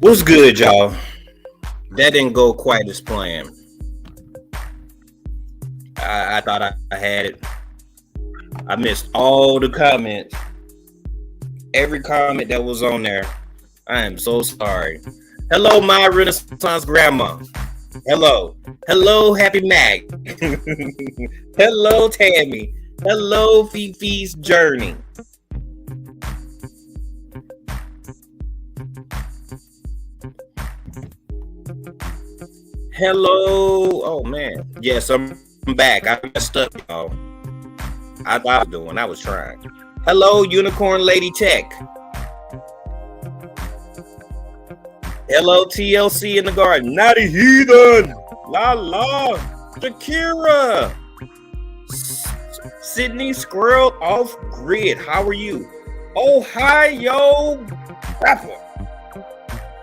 What's good, y'all? That didn't go quite as planned. I thought I had it. I missed all the comments. Every comment that was on there. I am so sorry. Hello, my Renaissance grandma. Hello. Hello, Happy Mac. Hello, Tammy. Hello, Fifi's Journey. Hello. Oh, man. Yes, I'm back. I messed up, y'all. I thought I was doing. I was trying. Hello, Unicorn Lady Tech. Hello, TLC in the garden. Naughty Heathen. La la. Shakira. Sydney Squirrel off grid. How are you? Ohio rapper.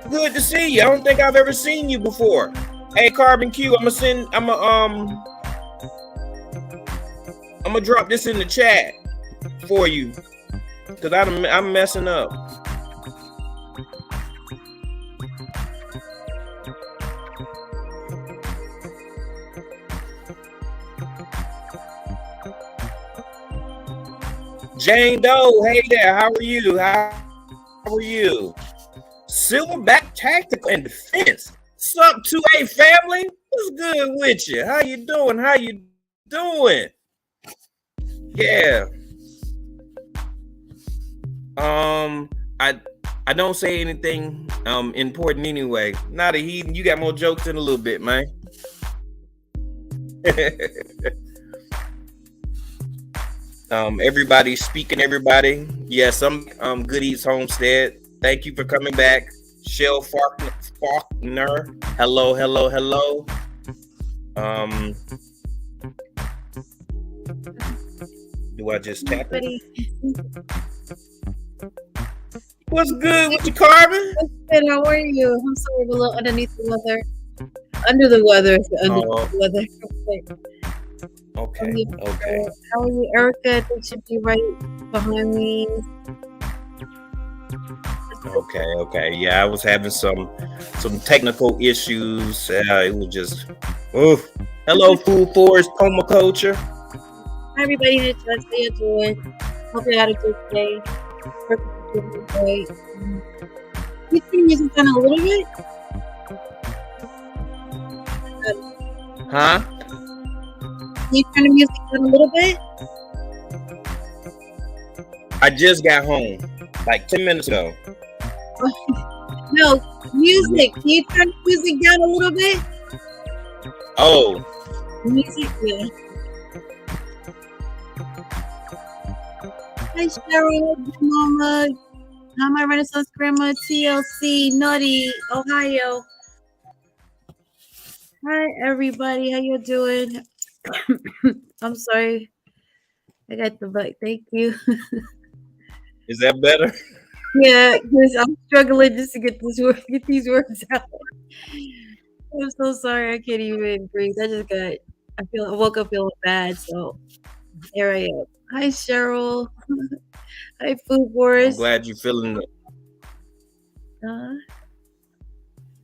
Good to see you. I don't think I've ever seen you before. Hey, Carbon Q, I'm gonna drop this in the chat for you because I'm messing up. Jane Doe, hey there, how are you? How are you? Silverback Tactical and Defense. What's up, 2A family? What's good with you? How you doing? How you doing? Yeah. I don't say anything important anyway. Not a heathen. You got more jokes in a little bit, man. Everybody speaking, everybody. Yes, I'm Good Eats Homestead. Thank you for coming back. Shell Faulkner. Hello. Do I just tap it? What's good with you, Carbon? Good, how are you? I'm sorry, I'm a little underneath the weather. Under the weather. Okay. How are you, Erica? I think she'd be right behind me. Okay. Yeah, I was having some technical issues. It was just, oof. Hello, Food Forest Permaculture. Hi, everybody in the chat. How you doing? Hope you had a good day. You turn music down a little bit? Huh? Can you turn the music down a little bit? I just got home like 10 minutes ago. No, music. Can you turn the music down a little bit? Oh. Music, yeah. Hi, Cheryl, Mama. Hi, my Renaissance Grandma, TLC, Nutty, Ohio. Hi, everybody. How you doing? I'm sorry. I got the bug. Thank you. Is that better? Yeah, because I'm struggling just to get these words out. I'm so sorry. I can't even breathe. I woke up feeling bad. So here I am. Hi, Cheryl. Hi, Food Wars. I'm glad you're feeling it.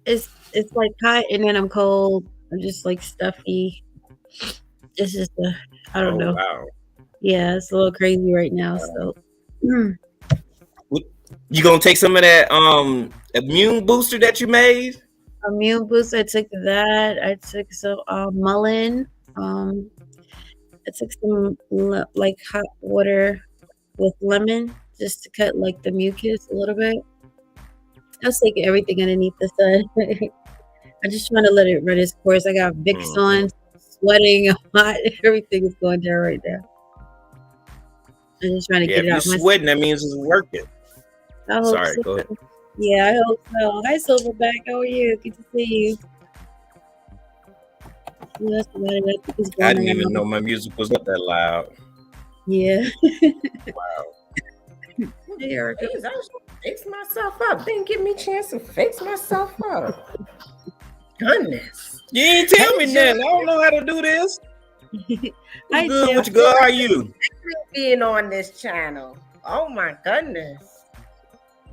It's like hot and then I'm cold. I'm just like stuffy. It's just I don't know. Wow. Yeah, it's a little crazy right now. So you gonna take some of that immune booster that you made? Immune booster. I took that. I took some mullein. I took some like hot water with lemon just to cut like the mucus a little bit. I was taking everything underneath the sun. I'm just trying to let it run its course. I got Vicks on, sweating, hot. Everything is going down right now. I'm just trying to get it out. If you're sweating, that means it's working. Sorry, so. Go ahead. Yeah, I hope so. Hi, Silverback. How are you? Good to see you. I didn't even know my music was not that loud. Yeah. Wow. Hey, Erica. I was going to fix myself up. Didn't give me a chance to fix myself up. Goodness. You ain't tell me nothing. I don't know how to do this. What's good with you, girl? How are you? Being on this channel. Oh, my goodness.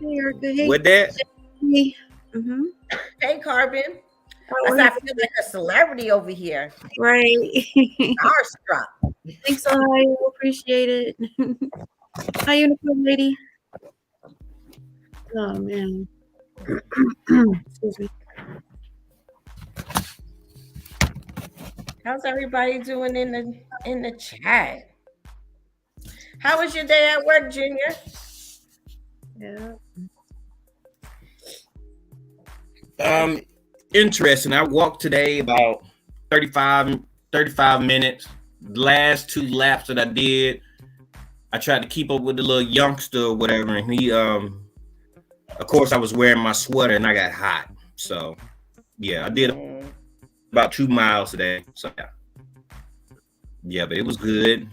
Hey, Erica. Hey. With that, Mm-hmm. Hey, Carbon. Oh, I feel like a celebrity over here. right. Starstruck. Thanks, Ohio. Appreciate it. Hi, unicorn lady. Oh man. Excuse me. How's everybody doing in the chat? How was your day at work, Junior? Yeah. Interesting. I walked today about 35 minutes. The last 2 laps that I did, I tried to keep up with the little youngster or whatever, and he of course I was wearing my sweater and I got hot. So yeah, I did about 2 miles today. So yeah, but it was good.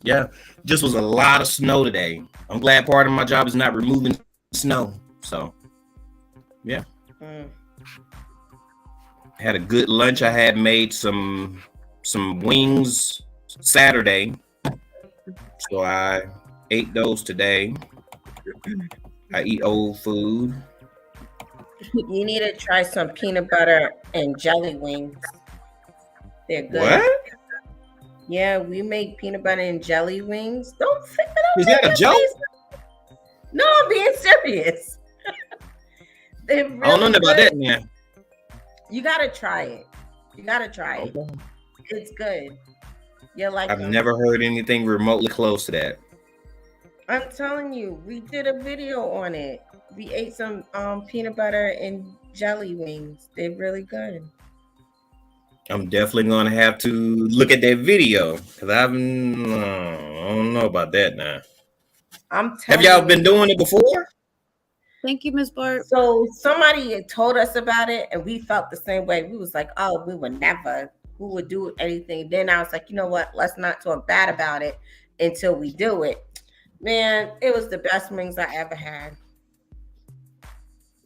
Yeah, just was a lot of snow today. I'm glad part of my job is not removing snow. So yeah. Had a good lunch. I had made some wings Saturday, so I ate those today. I eat old food. You need to try some peanut butter and jelly wings. They're good. What? Yeah, we make peanut butter and jelly wings. Don't Is that a joke? No, I'm being serious. They're really I don't know nothing about good. that, man. You gotta try it. It. It's good. You're like, I've never heard anything remotely close to that. I'm telling you, we did a video on it. We ate some peanut butter and jelly wings. They're really good. I'm definitely gonna have to look at that video because I don't know about that now. Have y'all been doing it before? Thank you, Miss Barb. So somebody told us about it, and we felt the same way. We was like, "Oh, we would never. Who would do anything?" Then I was like, "You know what? Let's not talk bad about it until we do it." Man, it was the best wings I ever had.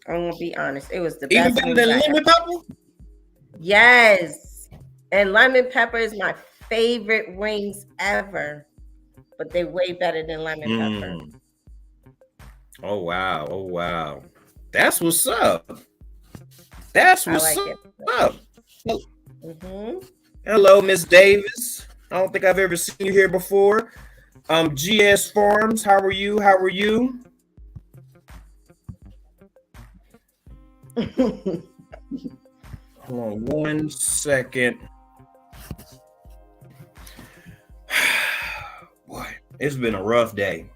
I'm gonna be honest. It was the best. Even better than lemon pepper? Yes. And lemon pepper is my favorite wings ever. But they're way better than lemon pepper. Oh wow. Oh wow. That's what's up. That's what's up. Hello, Miss Davis. I don't think I've ever seen you here before. GS Farms, how are you? How are you? Hold on 1 second. Boy, it's been a rough day.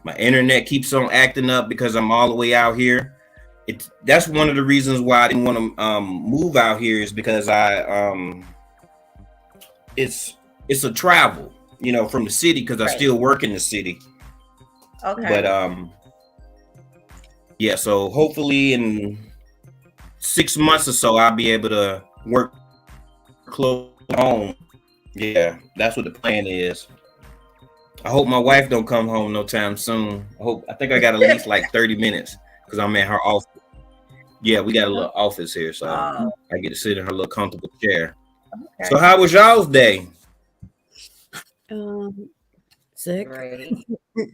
My internet keeps on acting up because I'm all the way out here. That's one of the reasons why I didn't want to move out here is because it's a travel, from the city because I still work in the city. Okay. But yeah, so hopefully in 6 months or so I'll be able to work close to home. Yeah, that's what the plan is. I hope my wife don't come home no time soon. I think I got at least like 30 minutes because I'm in her office. Yeah, we got a little office here, so I get to sit in her little comfortable chair. Okay. So how was y'all's day? Sick. Right.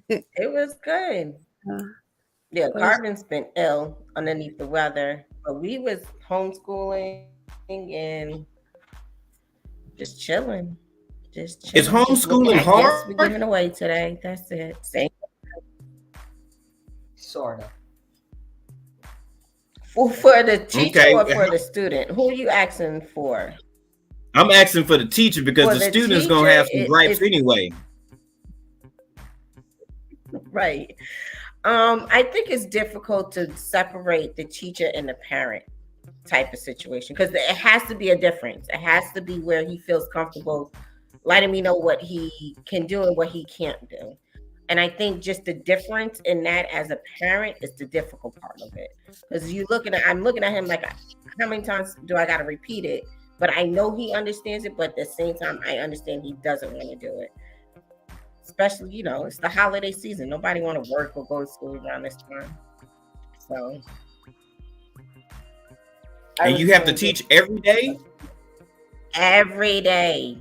It was good. Yeah, Carbon's been ill underneath the weather, but we was homeschooling and just chilling. Is homeschooling hard? We're giving away today. That's it. Same. Sort of. For the teacher or for the student? Who are you asking for? I'm asking for the teacher because the student's going to have some gripes anyway. Right. I think it's difficult to separate the teacher and the parent type of situation because it has to be a difference. It has to be where he feels comfortable letting me know what he can do and what he can't do. And I think just the difference in that as a parent is the difficult part of it. Because I'm looking at him like, how many times do I got to repeat it? But I know he understands it, but at the same time, I understand he doesn't want to do it. Especially, it's the holiday season. Nobody want to work or go to school around this time. So. And you have to teach every day? Every day.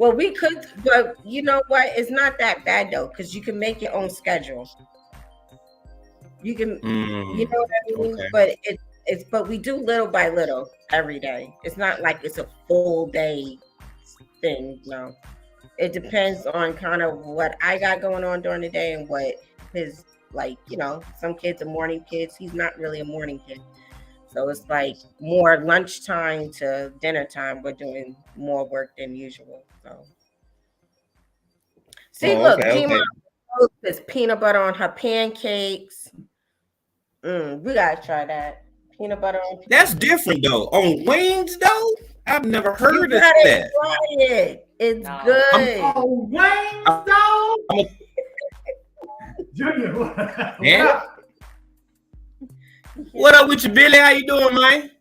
Well, we could, but you know what? It's not that bad though, because you can make your own schedule. You can, you know what I mean? Okay. But but we do little by little every day. It's not like it's a full day thing. No, it depends on kind of what I got going on during the day and what his like. You know, some kids are morning kids. He's not really a morning kid, so it's like more lunchtime to dinner time. We're doing more work than usual. So see, Oh, look, okay, G okay. Mom puts peanut butter on her pancakes. We gotta try that. Peanut butter on That's pancakes. different though. On wings though, I've never You heard of gotta that. try it. It's No. I'm, good. Oh, Wayne, I'm, dog. I'm a, Junior, what man. up? What up with you, Billy? How you doing, man?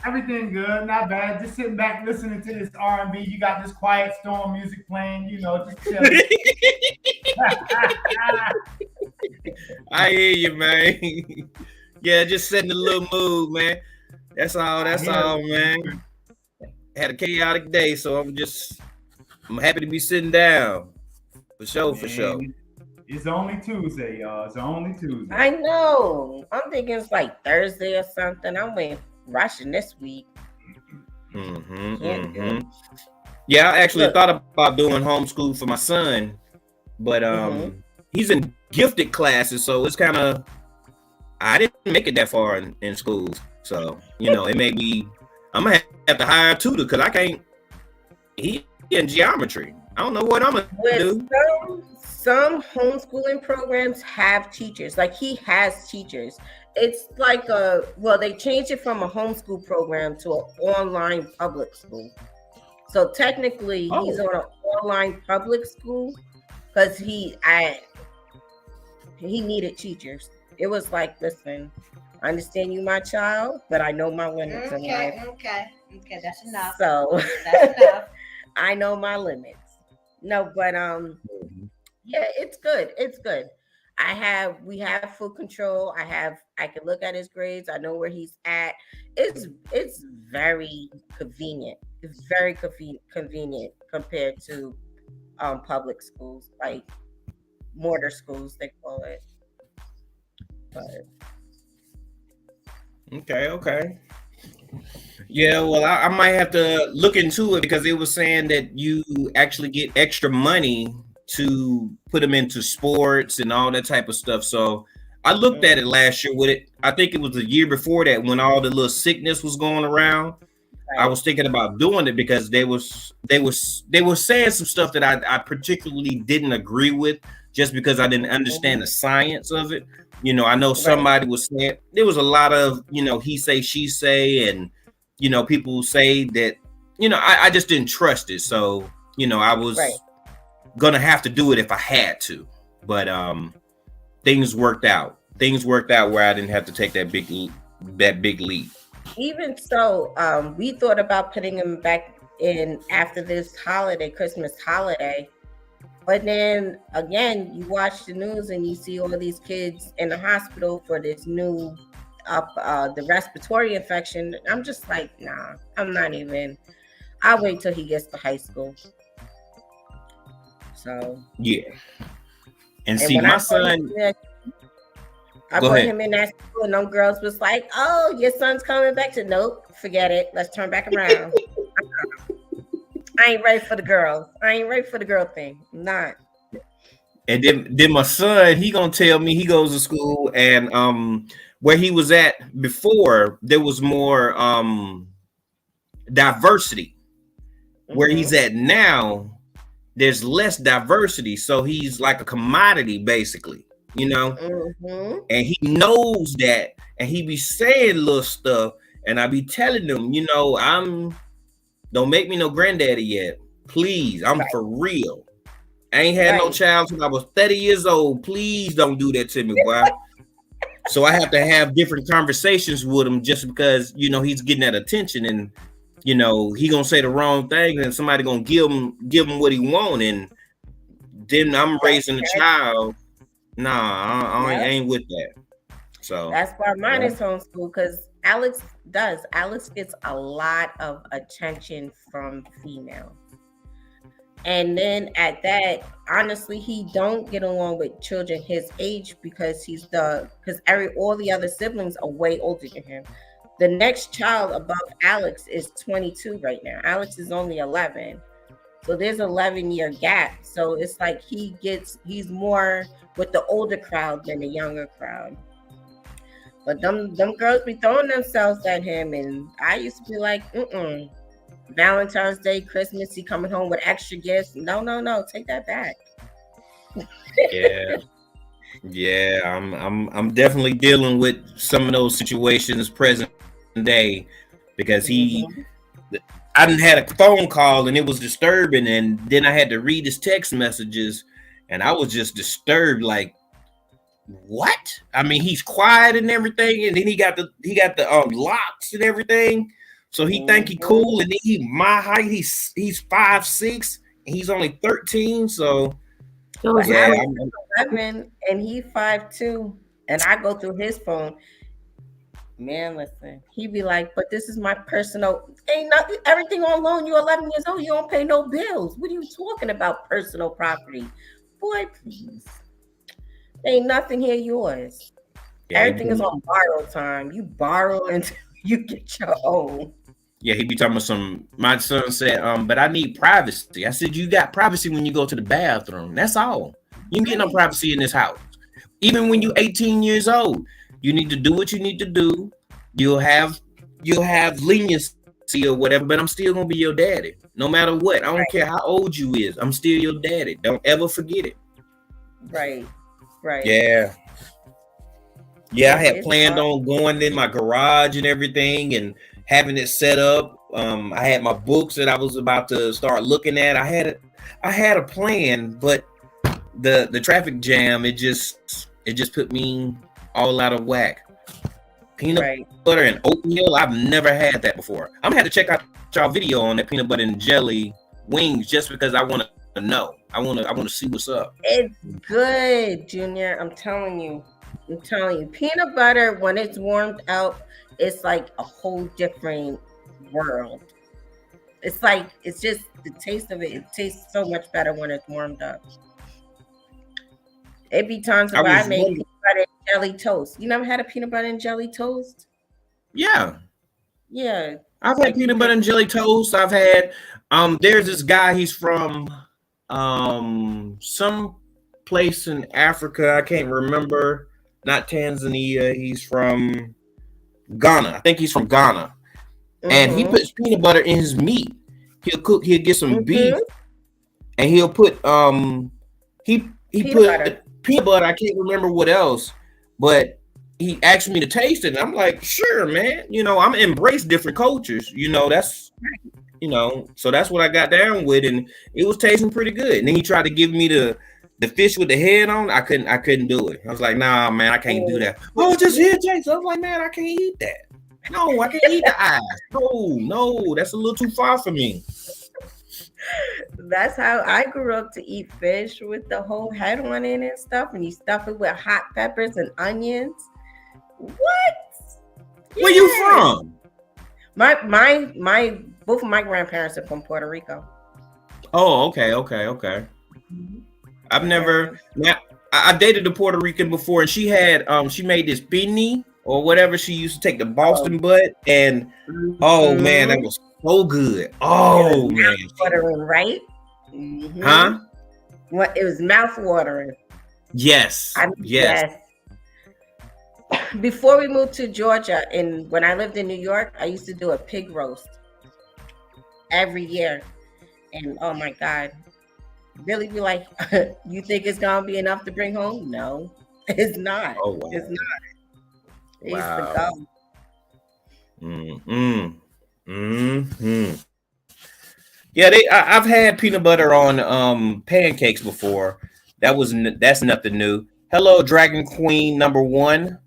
Everything good, not bad. Just sitting back listening to this R&B. You got this Quiet Storm music playing, you know, just chilling. I hear you, man. Yeah, just setting the little mood, man. That's all. That's all, man. Had a chaotic day, so I'm happy to be sitting down. For sure, for sure. It's only Tuesday, y'all. It's only Tuesday. I know. I'm thinking it's like Thursday or something. I'm waiting rushing this week. Yeah, I actually thought about doing homeschool for my son, but he's in gifted classes, so it's kind of I didn't make it that far in school, so you know it may be I'm gonna have to hire a tutor because I can't. He in geometry. I don't know what I'm gonna do. Some homeschooling programs have teachers. Like he has teachers. It's like they changed it from a homeschool program to an online public school. So technically, he's on an online public school because he needed teachers. It was like, listen, I understand you, my child, but I know my limits in life. Okay, that's enough. So That's enough. I know my limits. No, but yeah, it's good. It's good. We have full control. I can look at his grades. I know where he's at. It's very convenient. It's very convenient compared to public schools, like mortar schools they call it. But Okay. Yeah, well, I might have to look into it because it was saying that you actually get extra money to put them into sports and all that type of stuff. So I looked at it last year with it. I think it was the year before that when all the little sickness was going around. Right. I was thinking about doing it because they were saying some stuff that I particularly didn't agree with just because I didn't understand the science of it. You know, I know somebody was saying there was a lot of, you know, he say, she say, and, you know, people say that, you know, I just didn't trust it. So, you know, I was gonna have to do it if I had to. But things worked out. Things worked out where I didn't have to take that big leap. Even so, we thought about putting him back in after this holiday, Christmas holiday. But then again, you watch the news and you see all these kids in the hospital for this new the respiratory infection. I'm just like, nah, I'm not even. I'll wait till he gets to high school. So yeah. And see, my son. I put him in that school, and them girls was like, "Oh, your son's coming back to nope, forget it. Let's turn back around." I ain't ready for the girls. I ain't ready for the girl thing. I'm not. And then my son, he gonna tell me he goes to school and where he was at before there was more diversity. Where he's at now, there's less diversity. So he's like a commodity, basically, you know. And he knows that, and he be saying little stuff, and I be telling him, you know, don't make me no granddaddy yet. Please, I'm for real. I ain't had no child since I was 30 years old. Please don't do that to me, boy. So I have to have different conversations with him just because, you know, he's getting that attention and, you know, he gonna say the wrong thing and somebody gonna give him what he want. And then I'm raising a child. Nah, I ain't with that. So that's why mine is homeschool, because Alex gets a lot of attention from females. And then at that, honestly, he don't get along with children his age because all the other siblings are way older than him. The next child above Alex is 22 right now. Alex is only 11. So there's 11-year gap. So it's like he's more with the older crowd than the younger crowd. But them girls be throwing themselves at him, and I used to be like, Valentine's Day, Christmas, he coming home with extra gifts. No, take that back. Yeah. Yeah, I'm definitely dealing with some of those situations present day because I done had a phone call and it was disturbing, and then I had to read his text messages and I was just disturbed, like, what? I mean, he's quiet and everything, and then he got the locks and everything. So he think he cool, and then he my height, he's 5'6", and he's only 13. So yeah, I'm 11 and he 5'2", and I go through his phone. Man, listen, he be like, but this is my personal, ain't nothing, everything on loan. You're 11 years old, you don't pay no bills. What are you talking about, personal property? Boy, please. Ain't nothing here yours. yeah, everything is on borrow time. You borrow until you get your own. Yeah, he be talking about my son said, but I need privacy. I said, you got privacy when you go to the bathroom. That's all. You can get no privacy in this house. Even when you're 18 years old, you need to do what you need to do. You'll have leniency or whatever, but I'm still gonna be your daddy. No matter what. I don't care how old you is. I'm still your daddy. Don't ever forget it. Right. Yeah. Yeah, I had planned on going in my garage and everything and having it set up. I had my books that I was about to start looking at. I had a plan, but the traffic jam, it just put me all out of whack. Peanut butter and oatmeal, I've never had that before. I'm gonna have to check out y'all video on that peanut butter and jelly wings just because I want to know. I want to see what's up. It's good, Junior. I'm telling you. Peanut butter, when it's warmed out, it's like a whole different world. It's just the taste of it. It tastes so much better when it's warmed up. It be times where I make peanut butter and jelly toast. You never had a peanut butter and jelly toast? Yeah. Yeah. I've had peanut butter and jelly toast. I've had there's this guy, he's from some place in Africa. I can't remember. Not Tanzania. He's from Ghana. I think he's from Ghana. Mm-hmm. And he puts peanut butter in his meat. He'll get some beef and he'll put he put peanut butter. I can't remember what else, but he asked me to taste it, and I'm like, sure, man. I'm embrace different cultures. That's so that's what I got down with, and it was tasting pretty good. And then he tried to give me the fish with the head on. I couldn't do it. I was like, nah, man, I can't do that. Oh, just here, Jason. I was like, man, I can't eat that. No, I can't eat the eyes. No, that's a little too far for me. That's how I grew up to eat fish with the whole head on it and stuff, and you stuff it with hot peppers and onions. What? Where you from? My both of my grandparents are from Puerto Rico. Oh, okay. Mm-hmm. I've never. I dated a Puerto Rican before, and she made this pini or whatever. She used to take the Boston butt, and man, that was so good. Oh man, watering, right? Mm-hmm. Huh? What? It was mouth watering. Yes. Yes. Before we moved to Georgia, and when I lived in New York, I used to do a pig roast every year, and oh my God, really be like, you think it's gonna be enough to bring home? No, it's not. Oh, wow. It's not. It's wow. Yeah, I've had peanut butter on pancakes before. That's nothing new. Hello, Dragon Queen #1.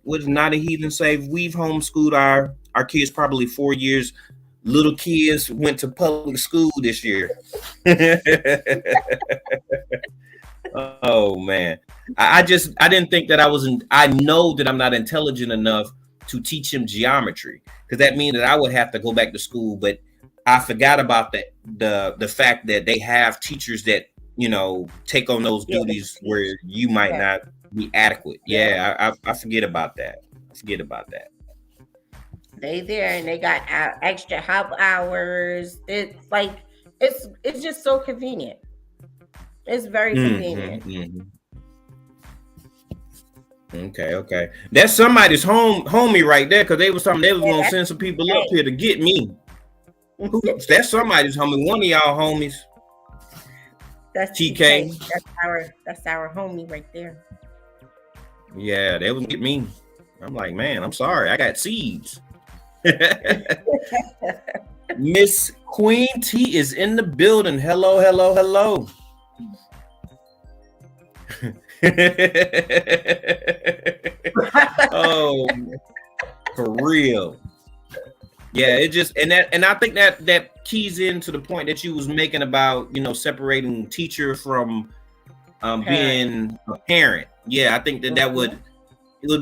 Would not a heathen say we've homeschooled our kids probably 4 years. Little kids went to public school this year. Oh man, I didn't think that I know that I'm not intelligent enough to teach him geometry, because that means that I would have to go back to school. But I forgot about the fact that they have teachers that take on those Yeah, duties where you might yeah, not be adequate. yeah. Yeah, I forget about that. I forget about that. They there and they got extra help hours. It's like it's just so convenient. It's very convenient. Okay. That's somebody's homie right there, because they was talking they was Yeah, gonna that's send some people up right. here to get me. That's somebody's homie. One of y'all homies. That's TK. TK. That's our homie right there. Yeah, they was get me. I'm like, man, I'm sorry. I got seeds. Miss Queen T is in the building. Hello. Oh, for real. Yeah, it just and I think that keys into the point that you was making about separating teacher from being a parent. Yeah, I think that would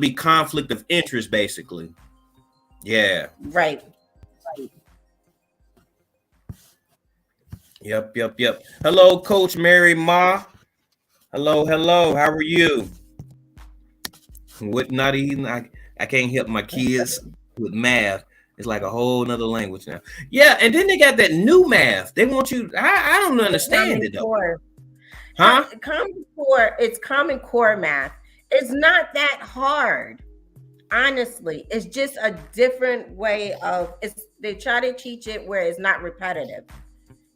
be conflict of interest, basically. Yeah. Right. Yep. Hello, Coach Mary Ma. Hello. How are you? What not even I can't help my kids with math. It's like a whole nother language now. Yeah, and then they got that new math. They want you. I don't understand it though. Core. Huh? Common Core. It's Common Core math. It's not that hard. Honestly, it's just a different way of they try to teach it where it's not repetitive.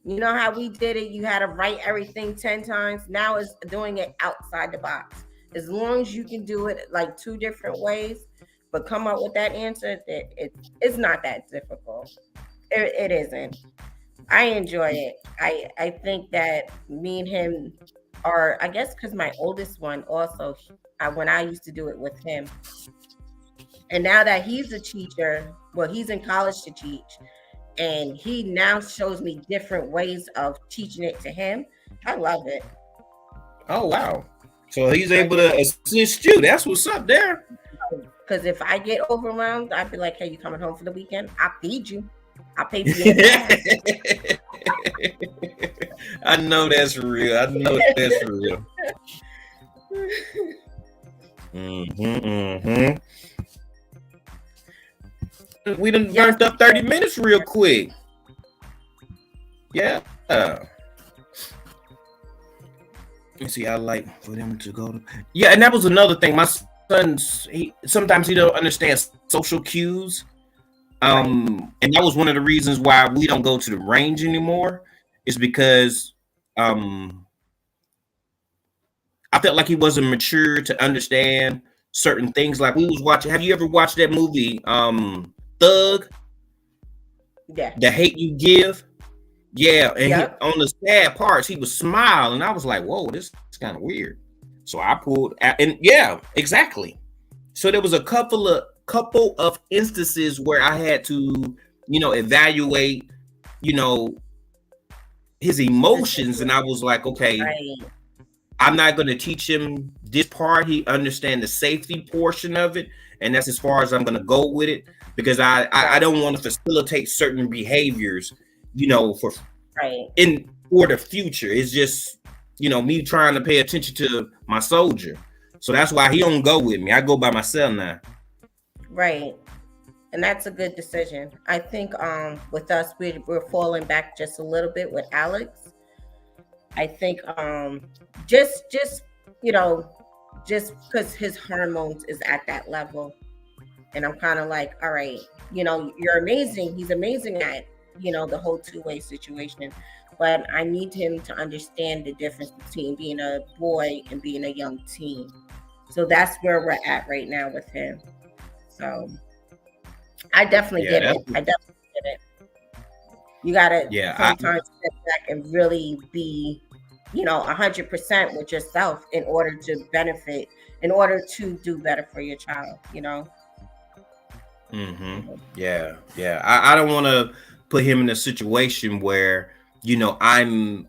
You know how we did it? You had to write everything 10 times. Now it's doing it outside the box. As long as you can do it like 2 different ways, but come up with that answer, it's not that difficult. It isn't. I enjoy it. I think that me and him are, I guess, because my oldest one also, when I used to do it with him. And now that he's a teacher, well, he's in college to teach, and he now shows me different ways of teaching it to him. I love it. Oh, wow. So he's able to assist you. That's what's up there. Because if I get overwhelmed, I'd be like, hey, you coming home for the weekend? I'll feed you. I'll pay for your gas. I know that's real. We done burnt up 30 minutes real quick. Yeah. Let's see. I like for them to go to. Yeah, and that was another thing. My son's sometimes he don't understand social cues. And that was one of the reasons why we don't go to the range anymore. Is because I felt like he wasn't mature to understand certain things. Like we was watching. Have you ever watched that movie, Thug? Yeah. The Hate You Give. Yeah, and on the sad parts, he was smiling. I was like, "Whoa, this is kind of weird." So I pulled, and yeah, exactly. So there was a couple of instances where I had to, evaluate, his emotions, and I was like, "Okay, I'm not going to teach him this part. He understand the safety portion of it, and that's as far as I'm going to go with it because I don't want to facilitate certain behaviors." For the future. It's just, me trying to pay attention to my soldier. So that's why he don't go with me. I go by myself now. Right. And that's a good decision. I think with us, we're falling back just a little bit with Alex. I think just because his hormones is at that level. And I'm kind of like, all right, you're amazing. He's amazing at the whole 2-way situation, but I need him to understand the difference between being a boy and being a young teen. So that's where we're at right now with him. So I definitely get it. You gotta sometimes step back and really be 100% with yourself in order to benefit, in order to do better for your child. Yeah. I don't want to put him in a situation where I'm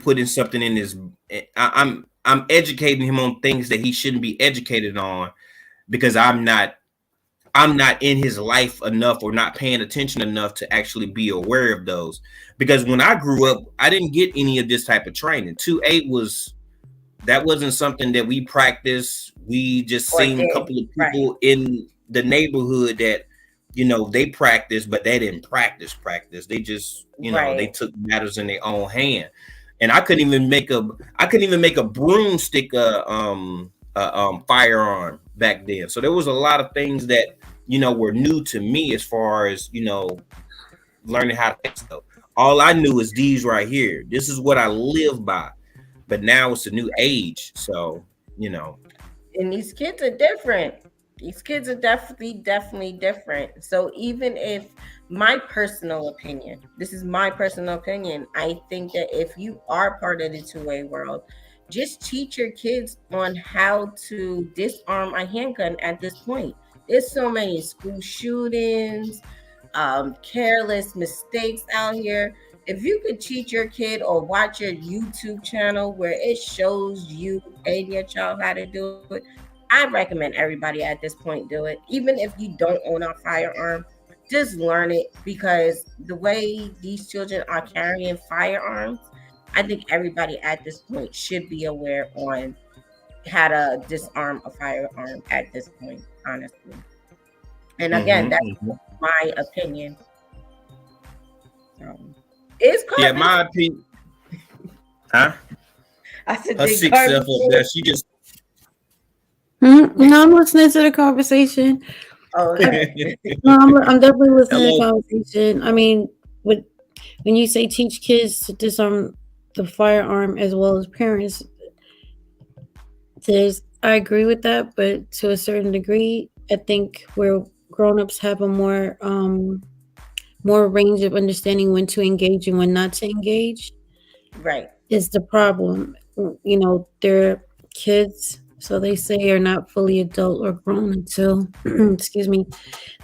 putting something in his I'm educating him on things that he shouldn't be educated on because I'm not I'm not in his life enough or not paying attention enough to actually be aware of those. Because when I grew up, I didn't get any of this type of training. 2-8 was that wasn't something that we practiced. We just Or seen a did. couple of Right. people in the neighborhood that they practiced, but they didn't practice. They just they Right. took matters in their own hand. And I couldn't even make a broomstick firearm back then. So there was a lot of things that were new to me as far as learning how to fix stuff. All I knew is these right here. This is what I live by. But now it's a new age, so And these kids are different. These kids are definitely different. So even if my personal opinion, this is my personal opinion, I think that if you are part of the two-way world, just teach your kids on how to disarm a handgun at this point. There's so many school shootings, careless mistakes out here. If you could teach your kid or watch your YouTube channel where it shows you and your child how to do it, I recommend everybody at this point do it. Even if you don't own a firearm, just learn it, because the way these children are carrying firearms, I think everybody at this point should be aware on how to disarm a firearm at this point, honestly. And again, that's mm-hmm. my opinion. Is Yeah, Carmen? my opinion. Huh? I said, Her did sick Carmen? self up there. She just. No, I'm listening to the conversation. Oh, No, I'm definitely listening to the Hello. conversation. I mean, when you say teach kids to disarm the firearm as well as parents, I agree with that, but to a certain degree, I think where grown-ups have a more range of understanding when to engage and when not to engage right. is the problem. They're kids, so they say, are not fully adult or grown until excuse me,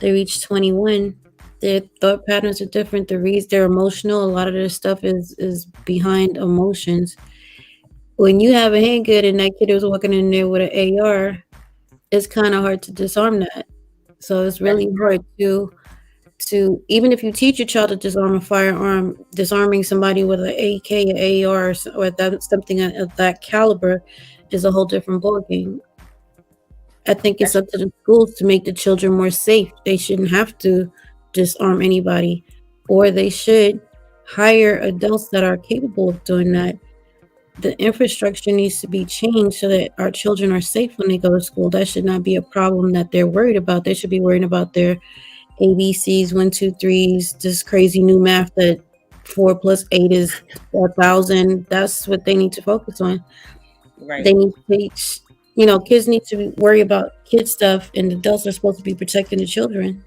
they reach 21. Their thought patterns are different. They're emotional. A lot of their stuff is behind emotions. When you have a handgun and that kid is walking in there with an AR, it's kind of hard to disarm that. So it's That's really hard to even if you teach your child to disarm a firearm, disarming somebody with an AK, an AR, or something of that caliber is a whole different ballgame. I think it's that's up to the schools to make the children more safe. They shouldn't have to disarm anybody, or they should hire adults that are capable of doing that. The infrastructure needs to be changed so that our children are safe when they go to school. That should not be a problem that they're worried about. They should be worried about their ABCs, 1, 2, 3s, this crazy new math that 4 plus 8 is 1,000. That's what they need to focus on. right. They need to teach, kids need to worry about kid stuff, and adults are supposed to be protecting the children.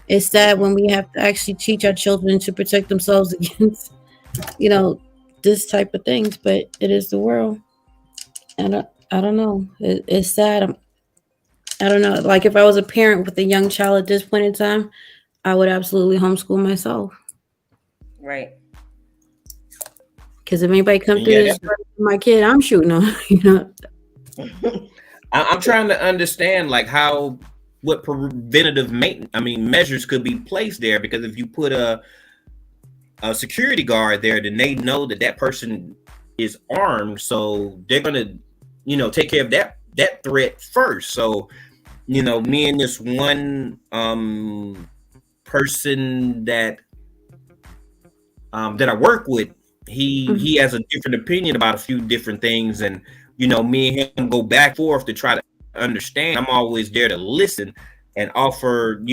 It's sad when we have to actually teach our children to protect themselves against, you know, this type of things, but it is the world. I don't know. It's sad. I don't know. Like if I was a parent with a young child at this point in time, I would absolutely homeschool myself. Right. Because if anybody come And through yeah, this with my kid, I'm shooting them. I'm trying to understand like what preventative maintenance, measures could be placed there, because if you put a security guard there, then they know that person is armed, so they're gonna take care of that threat first. So me and this one person that I work with, he has a different opinion about a few different things, and me and him go back and forth to try to understand. I'm always there to listen and offer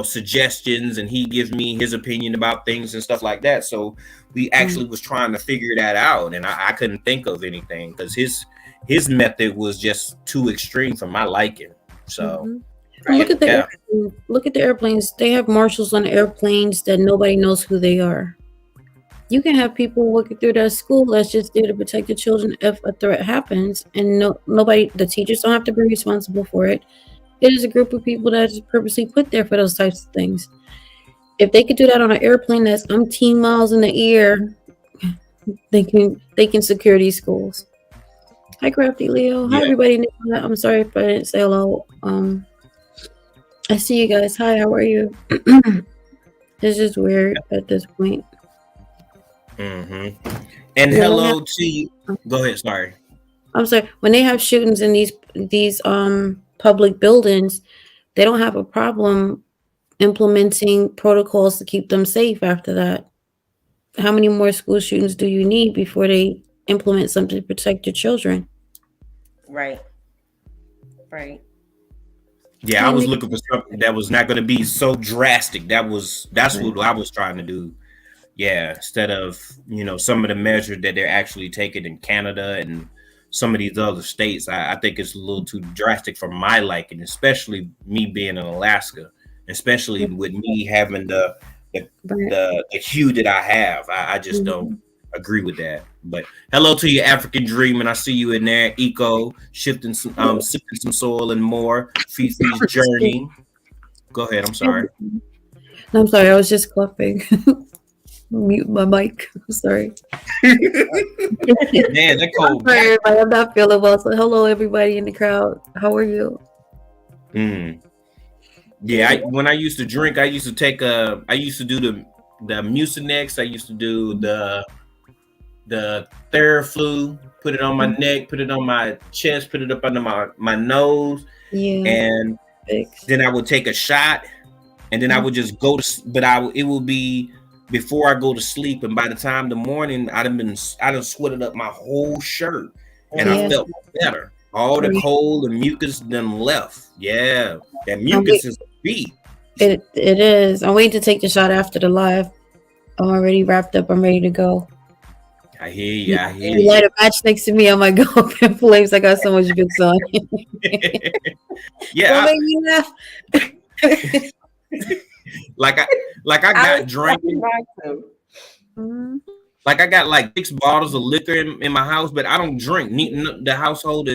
suggestions, and he gives me his opinion about things and stuff like that. So we actually was trying to figure that out, and I couldn't think of anything because his method was just too extreme for my liking. So Look at look at the airplanes. They have marshals on airplanes that nobody knows who they are. You can have people working through that school that's just there to protect the children if a threat happens, and nobody, the teachers don't have to be responsible for it. It is a group of people that is purposely put there for those types of things. If they could do that on an airplane that's umpteen miles in the air, they can secure these schools. Hi, Crafty Leo. Hi, yeah. everybody. I'm sorry if I didn't say hello. I see you guys. Hi, how are you? It's just weird at this point. Mm-hmm. And Yeah, when hello to you. Go ahead. Sorry. I'm sorry. When they have shootings in these public buildings, they don't have a problem implementing protocols to keep them safe after that. How many more school shootings do you need before they implement something to protect your children? Right. Right. Yeah, I Hey, was Nick. looking for something that was not going to be so drastic. That's what I was trying to do. Yeah, instead of some of the measures that they're actually taking in Canada and some of these other states, I think it's a little too drastic for my liking, especially me being in Alaska, especially with me having the Right. the hue that I have. I just don't agree with that. But hello to your African dream, and I see you in there. Eco shifting some, sipping some soil and more. Fifi's journey. Go ahead. I'm sorry. No, I'm sorry. I was just coughing. Mute my mic. I'm sorry. Man, that I'm cold. sorry, everybody. I'm not feeling well. So, hello, everybody in the crowd. How are you? Mm. Yeah, when I used to drink, I used to take I used to do the Mucinex. I used to do the Theraflu. Put it on my neck, put it on my chest, put it up under my nose, Yeah. and Fix. then I would take a shot, and then I would just go to. But it would be before I go to sleep, and by the time the morning, I done sweated up my whole shirt, and I Yeah. felt better. All the Right. cold and mucus done left. Yeah, that I'm mucus is beat. It is. I'm waiting to take the shot after the live. I'm already wrapped up. I'm ready to go. I hear you. I hear You you. light a match next to me, I might go up in flames. I got so much bits on. Yeah, Don't make me laugh. like I got drinking. Mhm. Like I got like 6 bottles of liquor in my house, but I don't drink. The household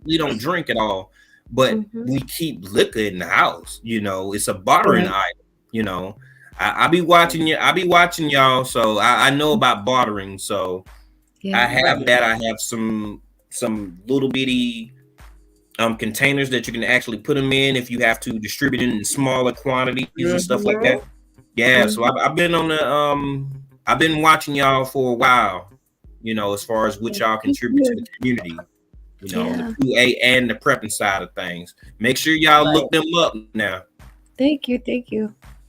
we don't drink at all, but we keep liquor in the house. It's a bartering Right. item. I be watching you. I be watching y'all, so I know about bartering. So Yeah. I have that. I have some little bitty containers that you can actually put them in if you have to distribute it in smaller quantities and stuff like that. Yeah, so I've been on the I've been watching y'all for a while, as far as what y'all contribute to the community, on the PA and the prepping side of things. Make sure y'all look them up now. Thank you.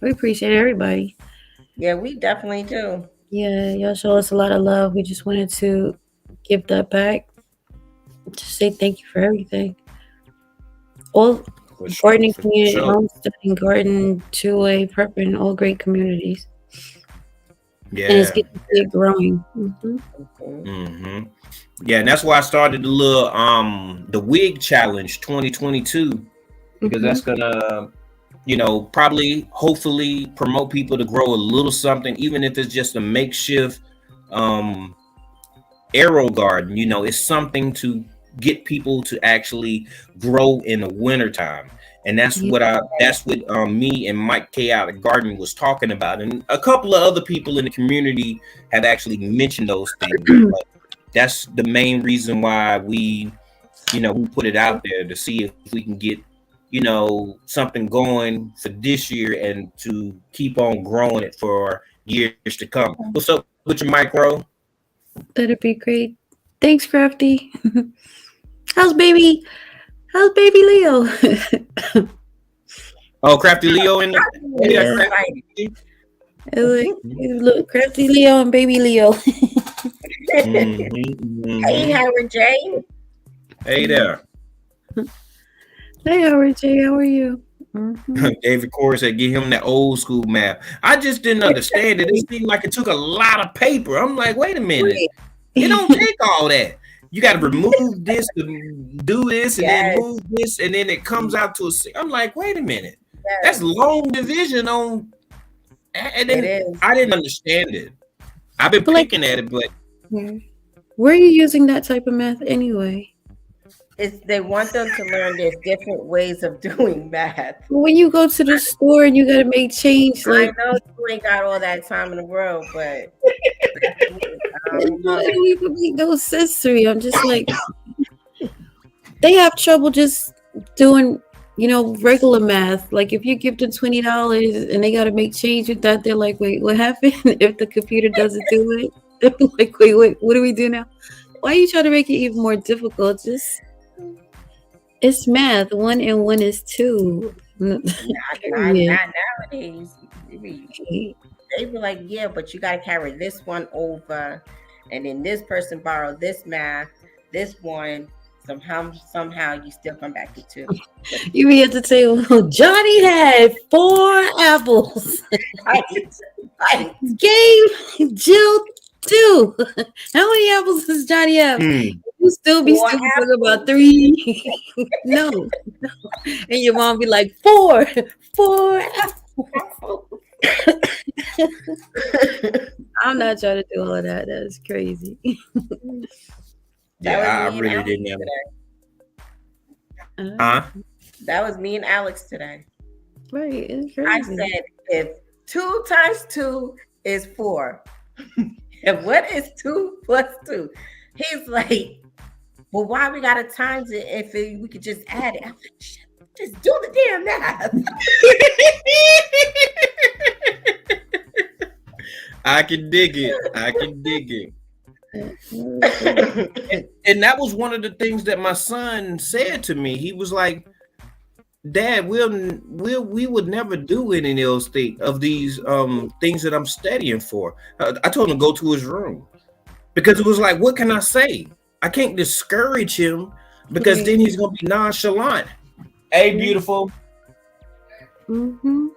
We appreciate everybody. Yeah, we definitely do. Yeah, y'all show us a lot of love. We just wanted to give that back. Just say thank you for everything. All gardening community, homesteading, garden, 2A, prepping, all great communities. Yeah. And it's getting big, growing. Yeah, and that's why I started the little the wig challenge 2022, because that's gonna probably hopefully promote people to grow a little something, even if it's just a makeshift arrow garden. It's something to get people to actually grow in the wintertime. And that's what me and Mike K out of Garden was talking about, and a couple of other people in the community have actually mentioned those things. But that's the main reason why we put it out there, to see if we can get something going for this year and to keep on growing it for years to come. What's up with your micro? That'd be great. Thanks, Crafty. How's baby Leo? Oh, Crafty Leo in there. Look, Crafty Leo and baby Leo. Hey, Howard J. Hey there. Hey, Howard J. How are you? David Corey said, "Get him that old school math." I just didn't understand it. It seemed like it took a lot of paper. I'm like, wait a minute. It don't take all that. You got to remove this to do this, and then move this, and then it comes out to a. I'm like, wait a minute. That's long division on. And then I didn't understand it. I've been picking at it, but where are you using that type of math anyway? They want them to learn there's different ways of doing math. When you go to the store and you got to make change, like I know you ain't got all that time in the world, but it don't even make no sense to me. I'm just like, they have trouble just doing regular math. Like if you give them $20 and they got to make change with that, they're like, "Wait, what happened?" If the computer doesn't do it, they're like, "Wait, what do we do now?" Why are you trying to make it even more difficult? Just it's math. 1 and 1 is 2. Not Period. nowadays. They be like, yeah, but you got to carry this one over, and then this person borrowed this math, this one. Somehow you still come back to 2. You be at the table. Johnny had 4 apples. Right. Gave Jill 2. How many apples does Johnny have? You still be 4 stupid talking about 3. No. And your mom be like, 4 apples. I'm not trying to do all of that. That's crazy. Yeah, I really didn't have it. That was me and Alex today. Right. It's crazy. I said, if 2 times 2 is 4, and what is 2 plus 2? He's like, well, why we gotta times it if we could just add it? I'm like, shit, just do the damn math. I can dig it. And that was one of the things that my son said to me. He was like, "Dad, we would never do any of these things that I'm studying for." I told him to go to his room because it was like, what can I say? I can't discourage him because then he's gonna be nonchalant. Hey, beautiful. Mm-hmm.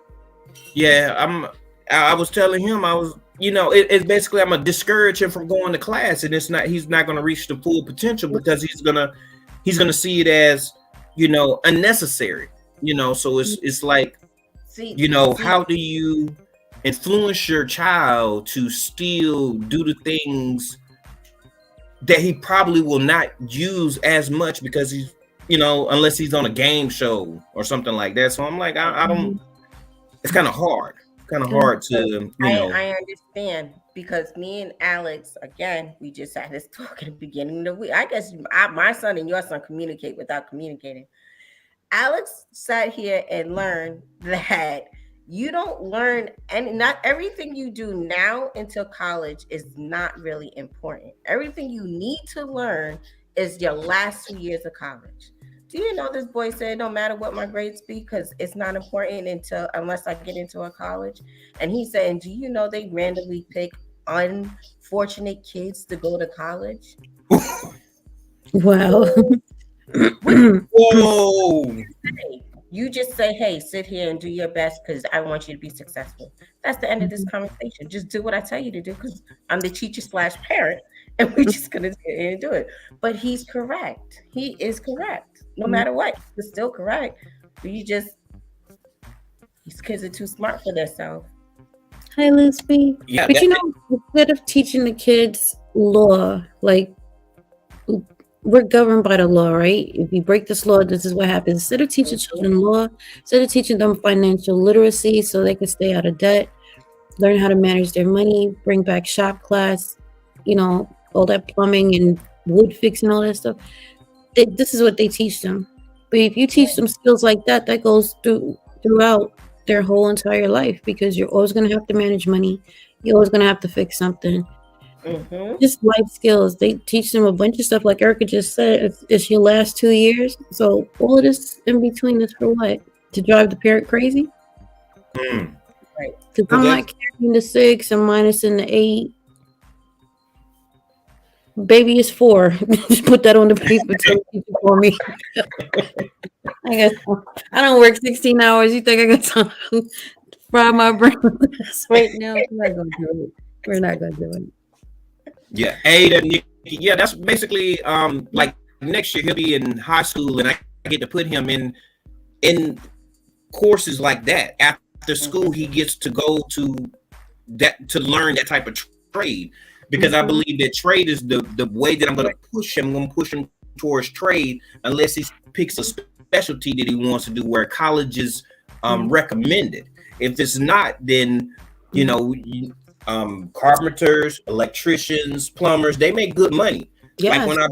Yeah, I was telling him it's basically I'm gonna discourage him from going to class, and he's not gonna reach the full potential because he's gonna see it as unnecessary. So it's like how do you influence your child to still do the things that he probably will not use as much because he's unless he's on a game show or something like that. So I'm like, I don't. It's kind of hard. To I understand because me and Alex, again, we just had this talk at the beginning of the week. I guess my son and your son communicate without communicating. Alex sat here and learned that you don't learn, and not everything you do now until college is not really important. Everything you need to learn is your last 2 years of college. Do you know this boy said, no matter what my grades be, because it's not important unless I get into a college. And he said, and do you know they randomly pick unfortunate kids to go to college? Wow. Whoa. You just say, hey, sit here and do your best because I want you to be successful. That's the end of this conversation. Just do what I tell you to do because I'm the teacher/parent and we're just going to sit here and do it. But he's correct. He is correct. No matter what, he's still correct. But these kids are too smart for themselves. Hi, Lucy. Yeah, but instead of teaching the kids law, like we're governed by the law, right? If you break this law, this is what happens. Instead of teaching children law, instead of teaching them financial literacy so they can stay out of debt, learn how to manage their money, bring back shop class, all that plumbing and wood fixing, all that stuff. This is what they teach them. But if you teach them skills like that, that goes throughout their whole entire life because you're always going to have to manage money. You're always going to have to fix something. Mm-hmm. Just life skills. They teach them a bunch of stuff, like Erica just said. It's your last 2 years, so all of this in between is for what? To drive the parent crazy? Right. Because I'm not carrying the 6 and minusing the 8. Baby is 4. Just put that on the paper for me. I guess I don't work 16 hours. You think I got time to fry my brain right now? We're not gonna do it. We're not gonna do it. Yeah, yeah, that's basically like next year he'll be in high school, and I get to put him in courses like that. After school, he gets to go to learn that type of trade because I believe that trade is the way that I'm going to push him. I'm going to push him towards trade unless he picks a specialty that he wants to do where college is recommended. If it's not, then carpenters, electricians, plumbers, they make good money. Yeah. Like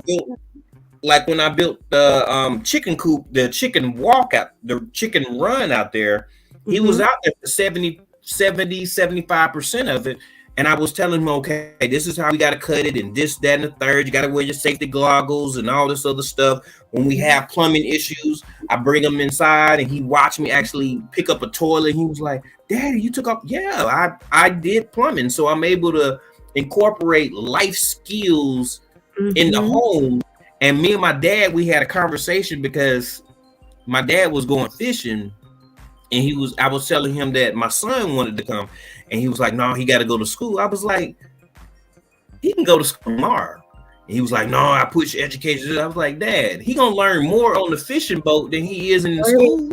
like when I built the chicken coop, the chicken walk out, the chicken run out there, he was out there for 75% of it. And I was telling him, okay, this is how we got to cut it, and this, that, and the third. You got to wear your safety goggles and all this other stuff. When we have plumbing issues, I bring him inside, and he watched me actually pick up a toilet. He was like, "Daddy, you took off?" Yeah, I did plumbing, so I'm able to incorporate life skills in the home. And me and my dad, we had a conversation because my dad was going fishing, and I was telling him that my son wanted to come, and he was like, "No, he got to go to school." I was like, "He can go to school tomorrow." And he was like, "No, I push education." I was like, "Dad, he gonna learn more on the fishing boat than he is in the school."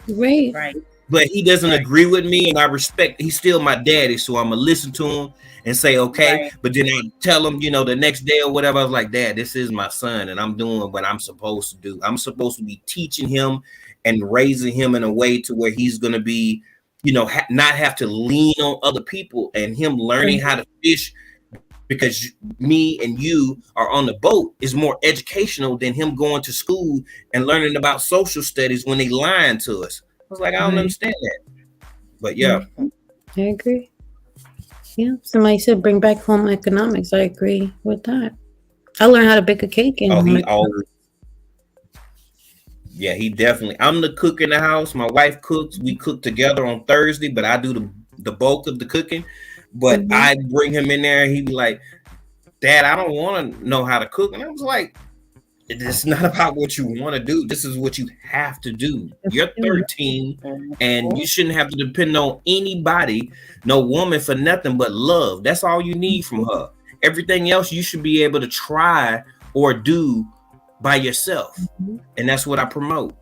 Right. But he doesn't agree with me, and I respect. He's still my daddy, so I'm gonna listen to him and say okay. Right. But then I tell him, the next day or whatever, I was like, "Dad, this is my son, and I'm doing what I'm supposed to do. I'm supposed to be teaching him and raising him in a way to where he's gonna be, not have to lean on other people, and him learning how to fish." Because me and you are on the boat is more educational than him going to school and learning about social studies when they lying to us. I was like, I don't understand that. But yeah. I agree. Yeah. Somebody said bring back home economics. I agree with that. I learned how to bake a cake in home economics. Yeah, he definitely. I'm the cook in the house. My wife cooks. We cook together on Thursday, but I do the bulk of the cooking. But I bring him in there, and he'd be like, "Dad, I don't want to know how to cook." And I was like, "It's not about what you want to do. This is what you have to do. You're 13, and you shouldn't have to depend on anybody, no woman, for nothing but love. That's all you need from her. Everything else you should be able to try or do by yourself." And that's what I promote.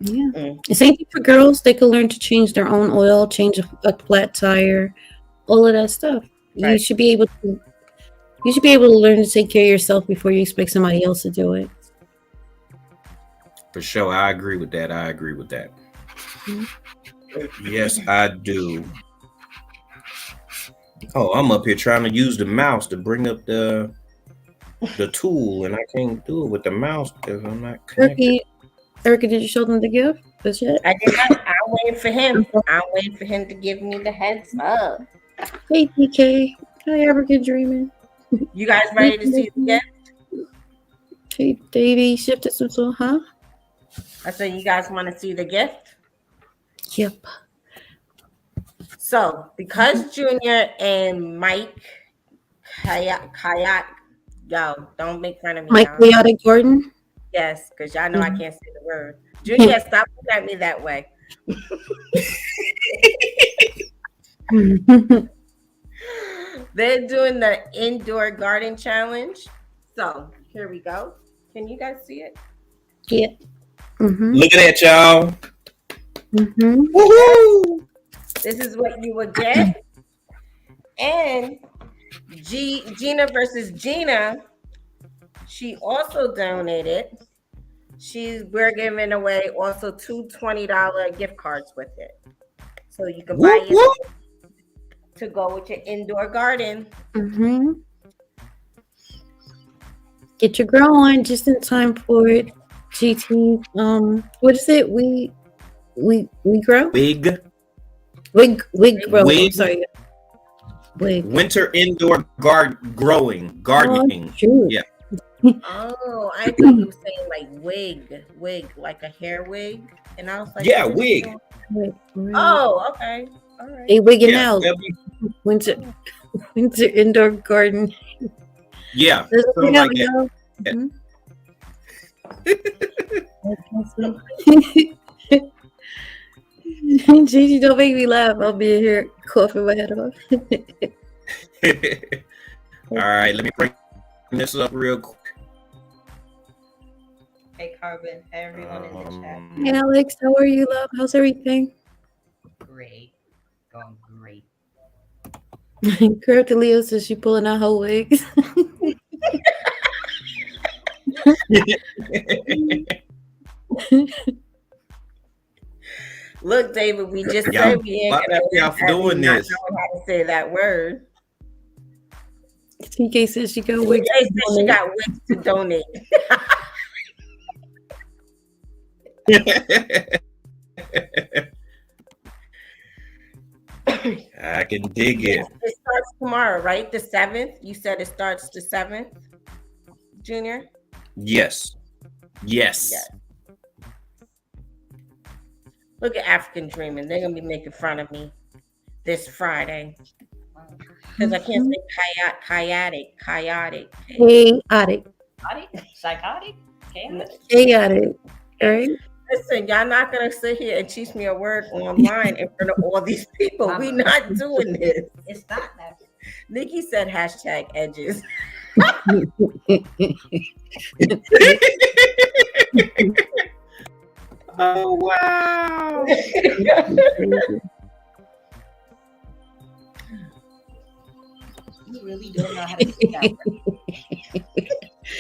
Yeah. Same thing for girls. They can learn to change their own oil, change a flat tire, all of that stuff. Right. You should be able to learn to take care of yourself before you expect somebody else to do it. For sure. I agree with that. Yes, I do. Oh, I'm up here trying to use the mouse to bring up the tool, and I can't do it with the mouse because I'm not connected. Erica, did you show them the gift? That's it? I did not. I'm waiting for him. I'm waiting for him to give me the heads up. Hey, DK. Hi, African Dreaming. You guys ready to see the gift? Hey, Davey. Shifted some, huh? I said, you guys want to see the gift? Yep. So, because Junior and Mike Kayak, yo, don't make fun of me. Mike Chaotic Gordon? Yes, because y'all know I can't say the word. Junior, stop looking at me that way. They're doing the indoor garden challenge. So, here we go. Can you guys see it? Yeah. Look at that, y'all. Woohoo! This is what you would get. And Gina versus Gina, she also donated. We're giving away also two $20 gift cards with it. So you can buy it to go with your indoor garden. Get your grow on just in time for it. GT, what is it? We grow? Wig grow. Wig. I'm sorry. Wig. Winter indoor gardening. Oh, yeah. Oh, I thought you were saying like wig, like a hair wig. And I was like, yeah, wig. Oh, okay. All right. They wigging out. Winter indoor garden. Yeah. Something like that. Gigi, don't make me laugh. I'll be here coughing my head off. All right, let me bring this up real quick. Hey, Carbon, everyone in the chat. Hey, Alex, how are you, love? How's everything? Great. Going great. Girl to Leo says she pulling out her wigs. Look, David, we just said we ain't gonna doing this. Know how to say that word. TK says she got wigs. TK says she got wigs to donate. I can dig it. It starts tomorrow, right? The 7th. You said it starts the 7th, Junior? Yes. Yes. Yes. Look at African Dreaming. They're gonna be making fun of me this Friday. Because I can't say chaotic. Chaotic. Psychotic? Chaotic? Chaotic. Right? Listen, y'all not gonna sit here and teach me a word online in front of all these people. We not doing this. It's not that. Nikki said hashtag edges. Oh wow. You really don't know how to say that.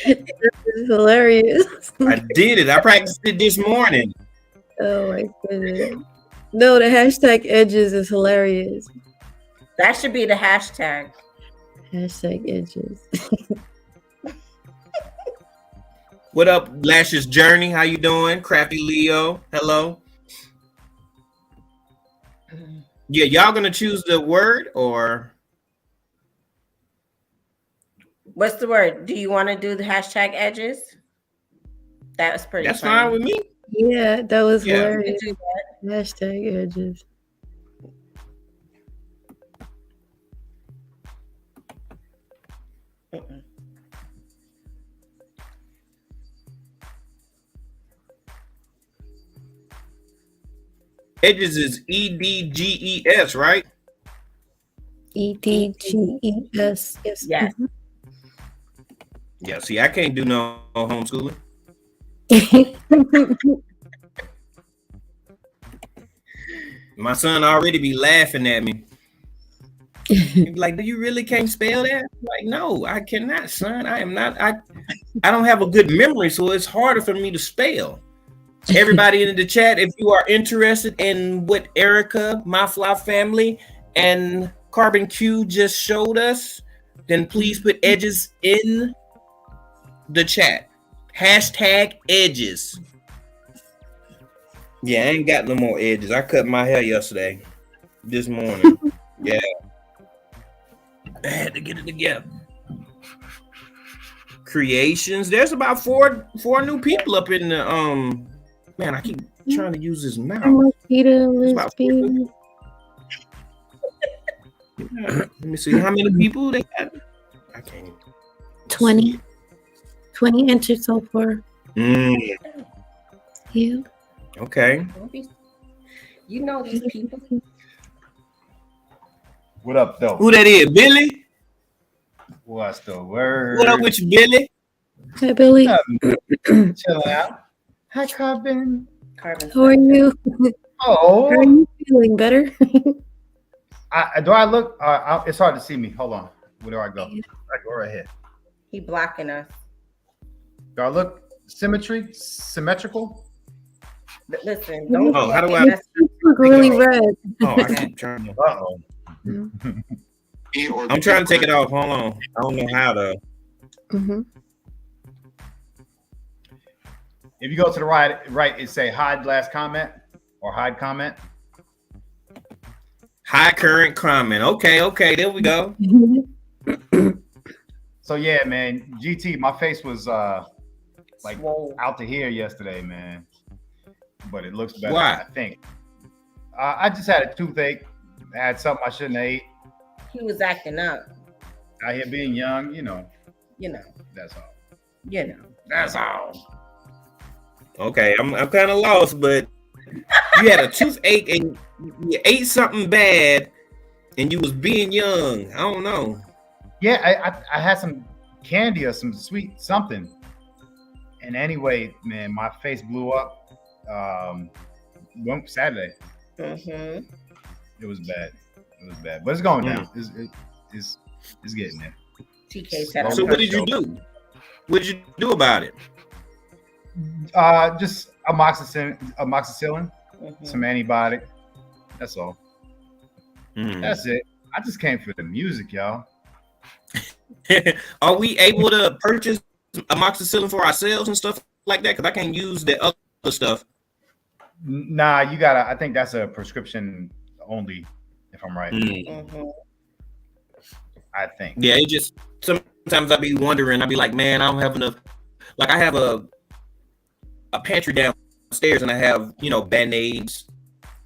It's hilarious. I did it. I practiced it this morning. Oh my goodness. No, the hashtag edges is hilarious. That should be the hashtag. Hashtag edges. What up, Lashes Journey? How you doing? Crafty Leo. Hello. Yeah, y'all gonna choose the word or What's the word? Do you want to do the hashtag edges? That was pretty that's funny. fine with me. Yeah, that was Yeah. hilarious. Do that. Hashtag edges. Mm-mm. Edges is EDGES, right? EDGES. Yes. Yes. Yeah, see, I can't do no homeschooling. My son already be laughing at me. He be like, do you really can't spell that? I'm like, no, I cannot, son. I am not. I don't have a good memory, so it's harder for me to spell. Everybody in the chat, if you are interested in what Erica, My Fly Family, and Carbon Q just showed us, then please put edges in the chat. Hashtag edges. Yeah, I ain't got no more edges. I cut my hair yesterday, this morning. Yeah. I had to get it together. Creations. There's about four new people up in the man, I keep trying to use his mouth. Marquita, It's about four lesbian. new- Let me see how many people they got. I can't. 20. 20 entered so far. Mm, Yeah. okay. You know these people. What up, though? Who that is? Billy? What's the word? What up with you, Billy? Hi, Billy. Chilling out. Hi, Carbon. Carbon. How are you? Oh, How are you feeling? Better? do I look? It's hard to see me. Hold on. Where do I go? I go right here. He blocking us. Do I look symmetrical? Listen, don't. Oh, how do I- You look really red. Oh, I keep trying to. Uh-oh. I'm trying to take it off. Hold on. I don't know how to. Mm-hmm. If you go to the right, it say hide last comment or hide comment. High current comment. Okay, there we go. So yeah, man, GT, my face was like Whoa. out to here yesterday, man. But it looks better, Why? I think. I just had a toothache. I had something I shouldn't have ate. He was acting up. Out here being young, you know, You know. that's all. You know. That's all. Okay, I'm kind of lost, but you had a toothache and you ate something bad, and you was being young. I don't know. Yeah, I had some candy or some sweet something. And anyway, man, my face blew up. Saturday. Mm-hmm. It was bad. But it's going down. It's getting there. TK said. So what did you do? What did you do about it? Just amoxicillin, Mhm. some antibiotic. That's all. Hmm. That's it. I just came for the music, y'all. Are we able to purchase amoxicillin for ourselves and stuff like that? Because I can't use the other stuff. Nah, you gotta. I think that's a prescription only, if I'm right. Mhm. I think. Yeah, it just sometimes I be wondering. I be like, man, I don't have enough. Like I have a pantry downstairs, and I have band-aids,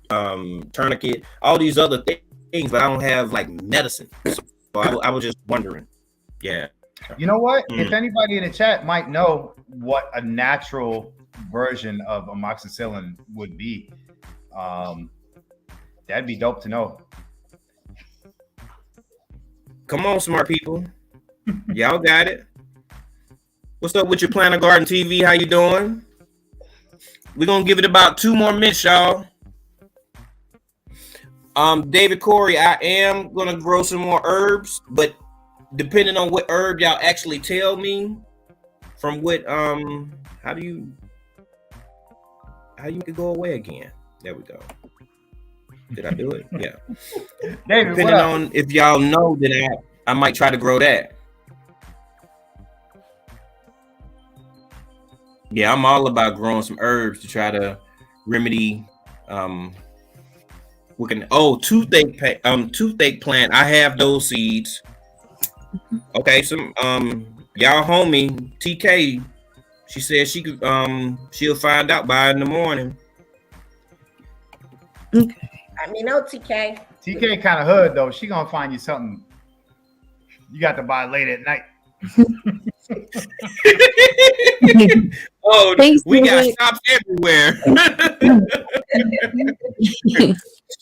tourniquet, all these other things, but I don't have like medicine. So I was just wondering. Yeah. You know what? Mm. If anybody in the chat might know what a natural version of amoxicillin would be, that'd be dope to know. Come on, smart people. Y'all got it. What's up with your Planter Garden TV? How you doing? We're gonna give it about 2 more minutes, y'all. David Corey, I am gonna grow some more herbs, but depending on what herb y'all actually tell me, from what how you can go away again. There we go. Did I do it? Yeah. David, Depending on if y'all know, then I might try to grow that. Yeah, I'm all about growing some herbs to try to remedy toothache plant. I have those seeds. Okay, some y'all homie TK, she said she could she'll find out by in the morning. I mean, no, TK. TK kind of hood though. She gonna find you something. You got to buy late at night. Oh, Thanks, we got David. shops everywhere.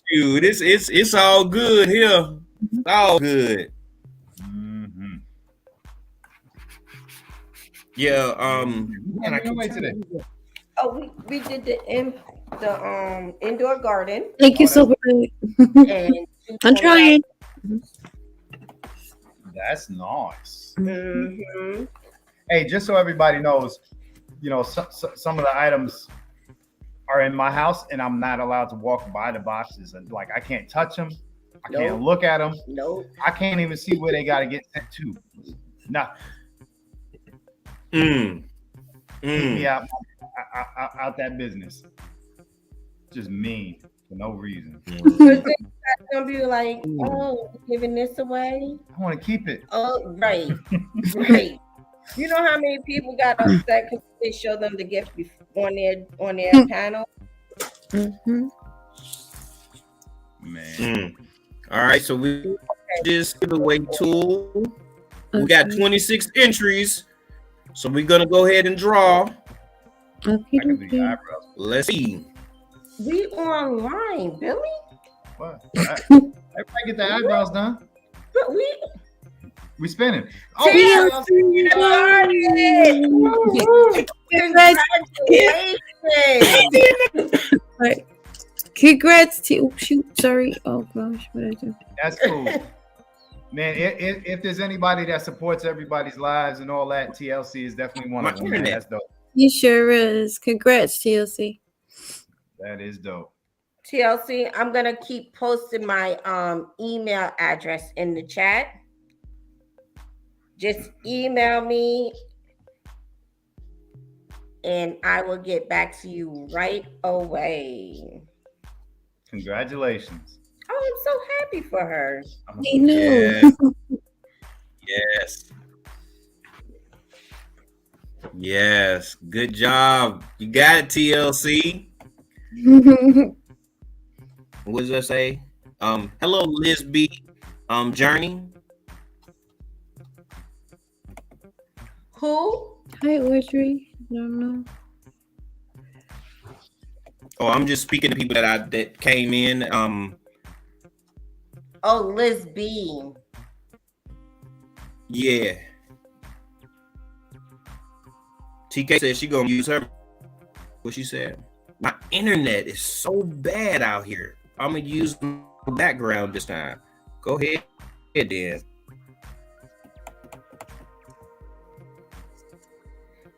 Dude, it's all good here. It's all good. Mm-hmm. Yeah. Man, I can't wait today. Oh, we did the indoor garden. Thank you so much. And I'm trying. That's nice. Mm-hmm. Hey, just so everybody knows, some of the items are in my house, and I'm not allowed to walk by the boxes. And like, I can't touch them. I can't look at them. Nope. I can't even see where they got to get sent to. Nothing. Keep me out that business. Just mean for no reason. Some people are like, oh, giving this away. I want to keep it. Oh, right, right. You know how many people got upset because they showed them the gift on their panel? Mm-hmm. Man. All right, so we just give away tool. We got 26 entries, so we're gonna go ahead and draw. Okay. Let's see. We online, Billy. What? Everybody get their eyebrows done. But We spinning. Oh, Congratulations! Congrats to shoot. Sorry. Oh gosh, what did I do? That's cool. Man, if there's anybody that supports everybody's lives and all that, TLC is definitely one of them. Man. That's dope. He sure is. Congrats, TLC. That is dope. TLC, I'm gonna keep posting my email address in the chat. Just email me and I will get back to you right away. Congratulations. Oh, I'm so happy for her. He knew. Yes. Yes. Good job. You got it, TLC. What does that say? Hello, Liz B. Journey. Who? Hi, Audrey. I don't know. Oh, I'm just speaking to people that came in. Oh, Liz B. Yeah. TK said she gonna use her. What she said? My internet is so bad out here. I'm gonna use my background this time. Go ahead, then.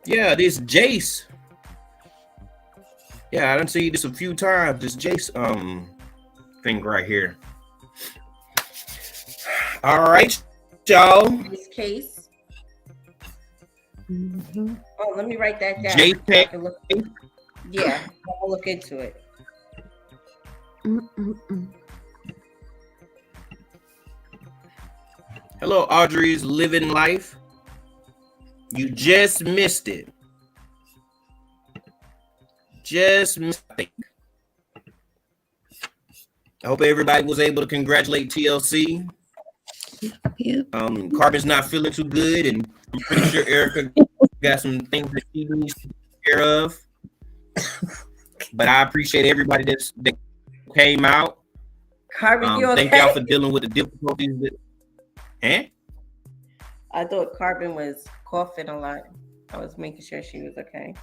Yeah, this Jace. Yeah, I done see this a few times. This Jace thing right here. All right, y'all. This case. Mm-hmm. Oh, let me write that down. Jace. Yeah, I'll look into it. Hello, Audrey's living life. You just missed it. Just missed it. I hope everybody was able to congratulate TLC. Yep. Carbon's not feeling too good, and I'm pretty sure Erica got some things that she needs to take care of. But I appreciate everybody that came out. Carbon, you okay? Thank y'all for dealing with the difficulties. I thought Carbon was coughing a lot. I was making sure she was okay.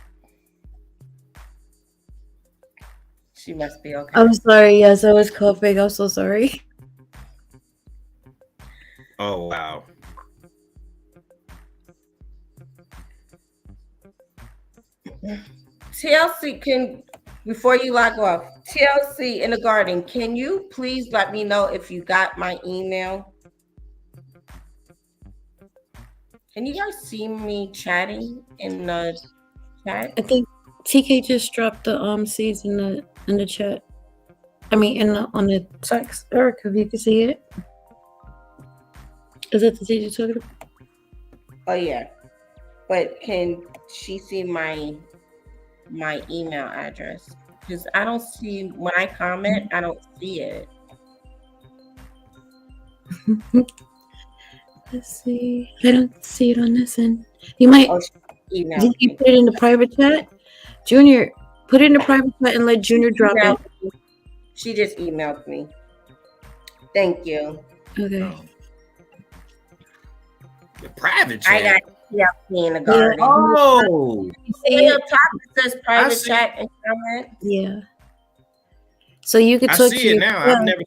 She must be okay. I'm sorry. Yes, I was coughing. I'm so sorry. Oh, wow. TLC, before you log off, TLC in the garden, can you please let me know if you got my email? Can you guys see me chatting in the chat? I think TK just dropped the seeds in the chat. I mean, on the text. Erica, if you can see it. Is that the seed you're talking about? Oh yeah, but can she see my email address? Because I don't see, when I comment, I don't see it. Let's see. I don't see it on this end. You might. Oh, she emailed Did you me. put it in the private chat? Junior, put it in the private chat and let Junior drop it. She just emailed me. Thank you. Okay. The private chat. I got TLC in the garden. Oh, You see On it? the top it says private see. chat and comment. Yeah. So you could I talk see to it your now. friend. I've never.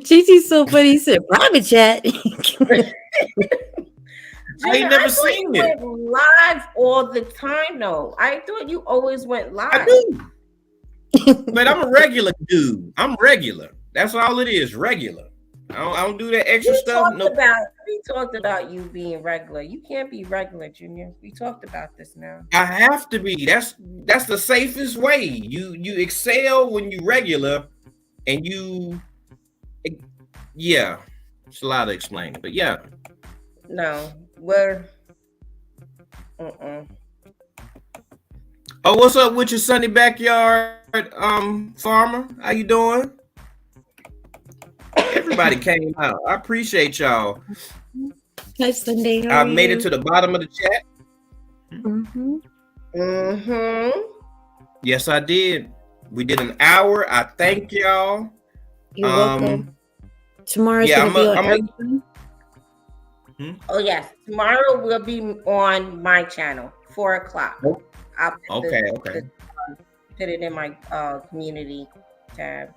Gigi so funny. He said private chat. I ain't never thought seen you it. went live all the time, though. I thought you always went live. I do. But I'm a regular dude. I'm regular. That's all it is. Regular. I don't do that extra stuff. We talked about you being regular. You can't be regular, Junior. We talked about this now. I have to be. That's the safest way. You excel when you regular, and yeah. It's a lot to explain, but yeah. No, we're. Oh, what's up with your sunny backyard, farmer? How you doing? Everybody came out. I appreciate y'all. Hi, Sunday. I made it to the bottom of the chat. Yes, I did. We did an hour. I thank y'all. You're welcome. Tomorrow's yeah, gonna be on everything. Oh yes, tomorrow will be on my channel, 4:00. Oh. I'll Okay. put it in my community tab.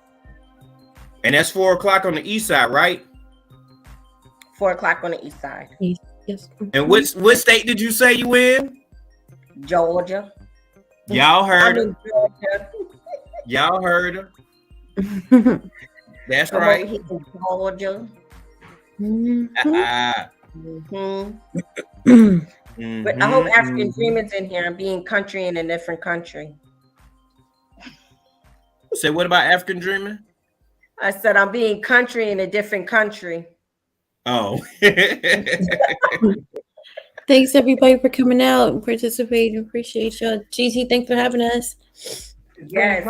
And that's 4:00 on the east side, right? 4:00 on the east side. Yes. And what state did you say you in? Georgia. Y'all heard her. I'm in Georgia. Y'all heard her. That's I'm right. over here in Georgia. But I hope African Dreamers in here. I'm being country in a different country. Say what about African Dreaming? I said I'm being country in a different country. Oh. Thanks everybody for coming out and participating. Appreciate y'all. GT, thanks for having us. Yes.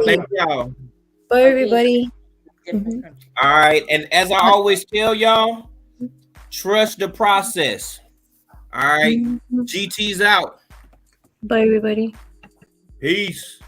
Thank y'all. Bye everybody. Different country. All right. And as I always tell y'all, trust the process. All right. GT's out. Bye everybody. Peace.